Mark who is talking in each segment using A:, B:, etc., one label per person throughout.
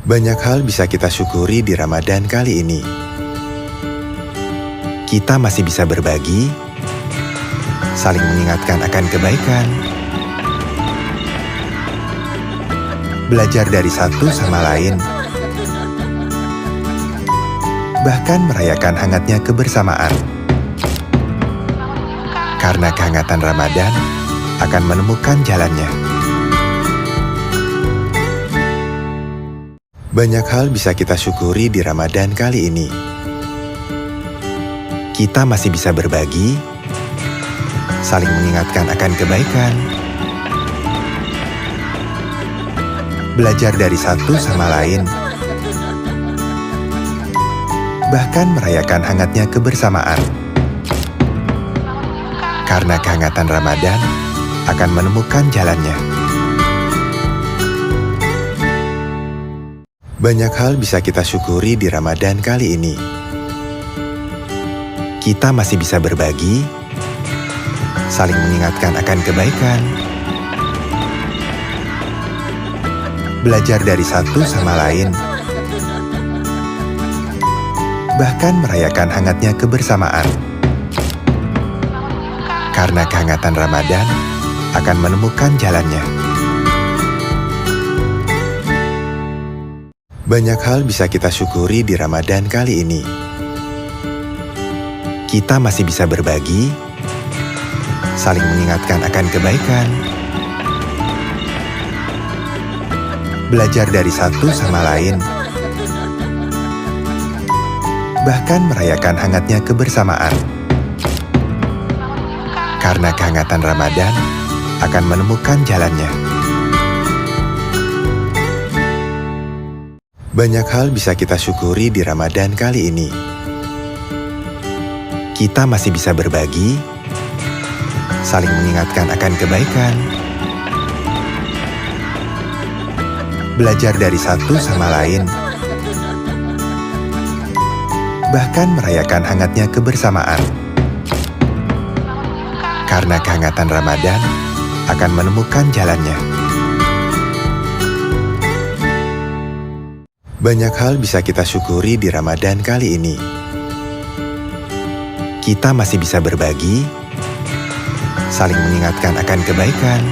A: Banyak hal bisa kita syukuri di Ramadan kali ini. Kita masih bisa berbagi, saling mengingatkan akan kebaikan, belajar dari satu sama lain, bahkan merayakan hangatnya kebersamaan. Karena kehangatan Ramadan akan menemukan jalannya. Banyak hal bisa kita syukuri di Ramadan kali ini. Kita masih bisa berbagi, saling mengingatkan akan kebaikan, belajar dari satu sama lain, bahkan merayakan hangatnya kebersamaan. Karena kehangatan Ramadan akan menemukan jalannya. Banyak hal bisa kita syukuri di Ramadan kali ini. Kita masih bisa berbagi, saling mengingatkan akan kebaikan, belajar dari satu sama lain, bahkan merayakan hangatnya kebersamaan. Karena kehangatan Ramadan akan menemukan jalannya. Banyak hal bisa kita syukuri di Ramadan kali ini. Kita masih bisa berbagi, saling mengingatkan akan kebaikan, belajar dari satu sama lain, bahkan merayakan hangatnya kebersamaan. Karena kehangatan Ramadan akan menemukan jalannya. Banyak hal bisa kita syukuri di Ramadan kali ini. Kita masih bisa berbagi, saling mengingatkan akan kebaikan, belajar dari satu sama lain, bahkan merayakan hangatnya kebersamaan. Karena kehangatan Ramadan akan menemukan jalannya. Banyak hal bisa kita syukuri di Ramadan kali ini. Kita masih bisa berbagi, saling mengingatkan akan kebaikan,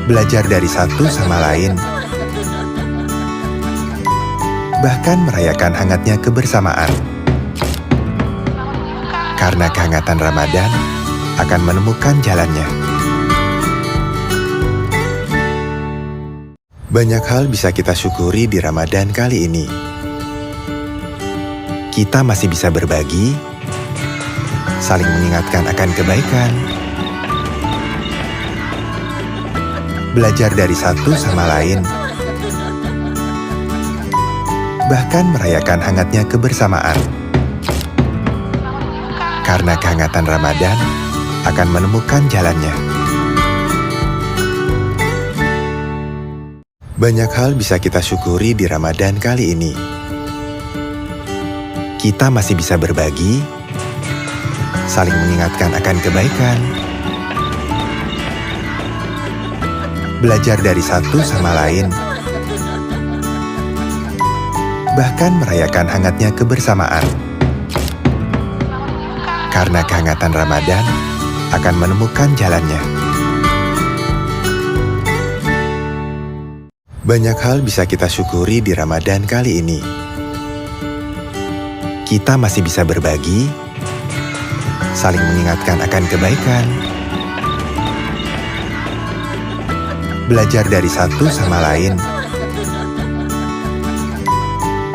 A: belajar dari satu sama lain, bahkan merayakan hangatnya kebersamaan. Karena kehangatan Ramadan akan menemukan jalannya. Banyak hal bisa kita syukuri di Ramadan kali ini. Kita masih bisa berbagi, saling mengingatkan akan kebaikan, belajar dari satu sama lain, bahkan merayakan hangatnya kebersamaan. Karena kehangatan Ramadan akan menemukan jalannya. Banyak hal bisa kita syukuri di Ramadan kali ini. Kita masih bisa berbagi, saling mengingatkan akan kebaikan, belajar dari satu sama lain, bahkan merayakan hangatnya kebersamaan. Karena kehangatan Ramadan akan menemukan jalannya. Banyak hal bisa kita syukuri di Ramadan kali ini. Kita masih bisa berbagi, saling mengingatkan akan kebaikan, belajar dari satu sama lain,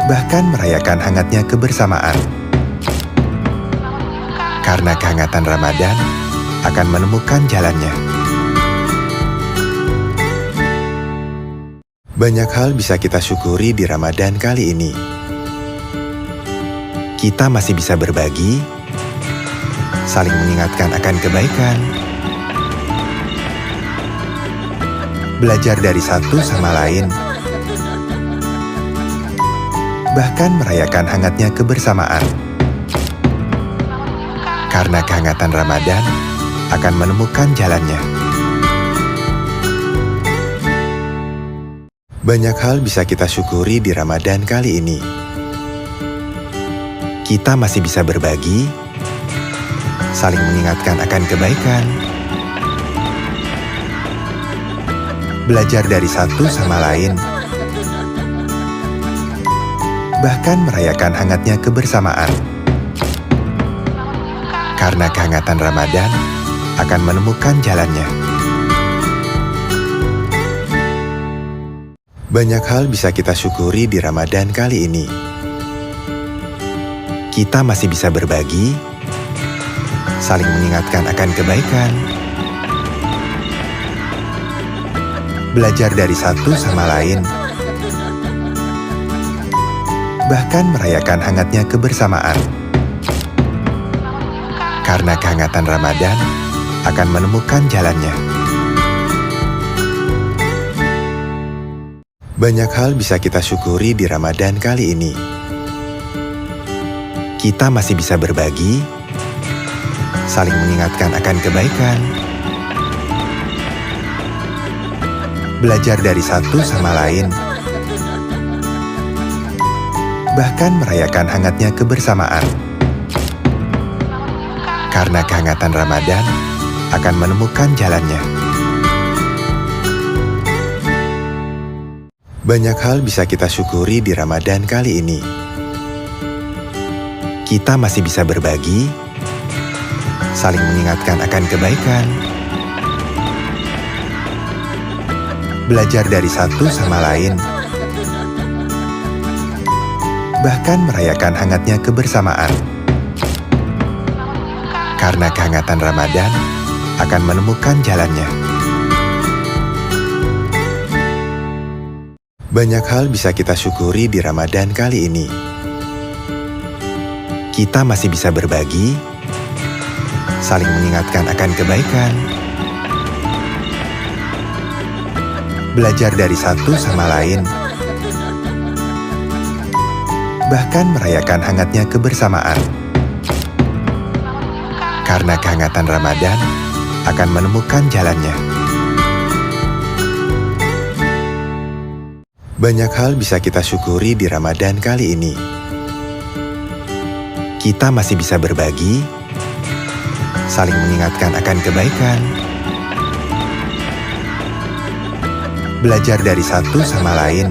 A: bahkan merayakan hangatnya kebersamaan. Karena kehangatan Ramadan akan menemukan jalannya. Banyak hal bisa kita syukuri di Ramadan kali ini. Kita masih bisa berbagi, saling mengingatkan akan kebaikan, belajar dari satu sama lain, bahkan merayakan hangatnya kebersamaan. Karena kehangatan Ramadan akan menemukan jalannya. Banyak hal bisa kita syukuri di Ramadan kali ini. Kita masih bisa berbagi, saling mengingatkan akan kebaikan, belajar dari satu sama lain, bahkan merayakan hangatnya kebersamaan. Karena kehangatan Ramadan akan menemukan jalannya. Banyak hal bisa kita syukuri di Ramadan kali ini. Kita masih bisa berbagi, saling mengingatkan akan kebaikan, belajar dari satu sama lain, bahkan merayakan hangatnya kebersamaan. Karena kehangatan Ramadan akan menemukan jalannya. Banyak hal bisa kita syukuri di Ramadan kali ini. Kita masih bisa berbagi, saling mengingatkan akan kebaikan, belajar dari satu sama lain, bahkan merayakan hangatnya kebersamaan. Karena kehangatan Ramadan akan menemukan jalannya. Banyak hal bisa kita syukuri di Ramadan kali ini. Kita masih bisa berbagi, saling mengingatkan akan kebaikan, belajar dari satu sama lain, bahkan merayakan hangatnya kebersamaan. Karena kehangatan Ramadan akan menemukan jalannya. Banyak hal bisa kita syukuri di Ramadan kali ini. Kita masih bisa berbagi, saling mengingatkan akan kebaikan, belajar dari satu sama lain, bahkan merayakan hangatnya kebersamaan. Karena kehangatan Ramadan akan menemukan jalannya. Banyak hal bisa kita syukuri di Ramadan kali ini. Kita masih bisa berbagi, saling mengingatkan akan kebaikan, belajar dari satu sama lain,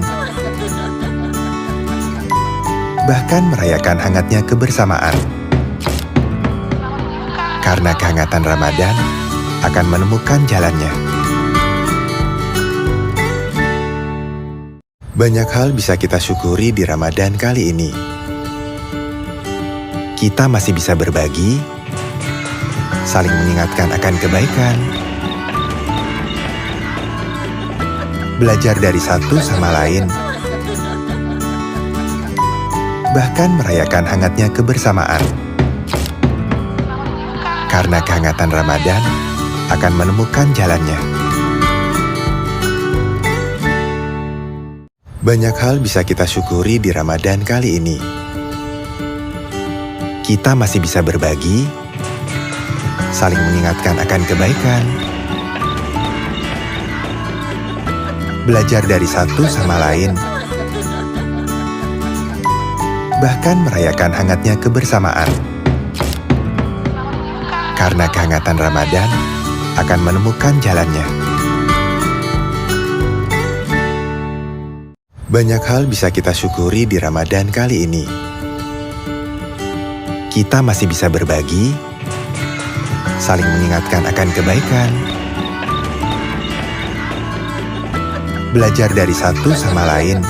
A: bahkan merayakan hangatnya kebersamaan. Karena kehangatan Ramadan akan menemukan jalannya. Banyak hal bisa kita syukuri di Ramadan kali ini. Kita masih bisa berbagi, saling mengingatkan akan kebaikan, belajar dari satu sama lain, bahkan merayakan hangatnya kebersamaan. Karena kehangatan Ramadan akan menemukan jalannya. Banyak hal bisa kita syukuri di Ramadan kali ini. Kita masih bisa berbagi, saling mengingatkan akan kebaikan, belajar dari satu sama lain, bahkan merayakan hangatnya kebersamaan. Karena kehangatan Ramadan akan menemukan jalannya. Banyak hal bisa kita syukuri di Ramadan kali ini. Kita masih bisa berbagi, saling mengingatkan akan kebaikan, belajar dari satu sama lain,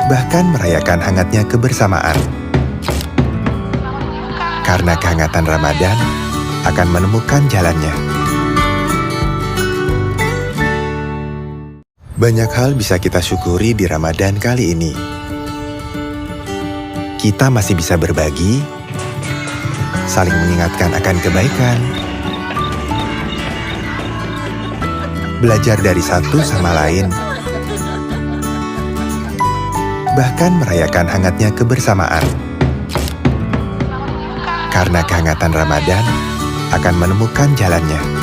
A: bahkan merayakan hangatnya kebersamaan. Karena kehangatan Ramadan akan menemukan jalannya. Banyak hal bisa kita syukuri di Ramadan kali ini. Kita masih bisa berbagi, saling mengingatkan akan kebaikan, belajar dari satu sama lain, bahkan merayakan hangatnya kebersamaan. Karena kehangatan Ramadan akan menemukan jalannya.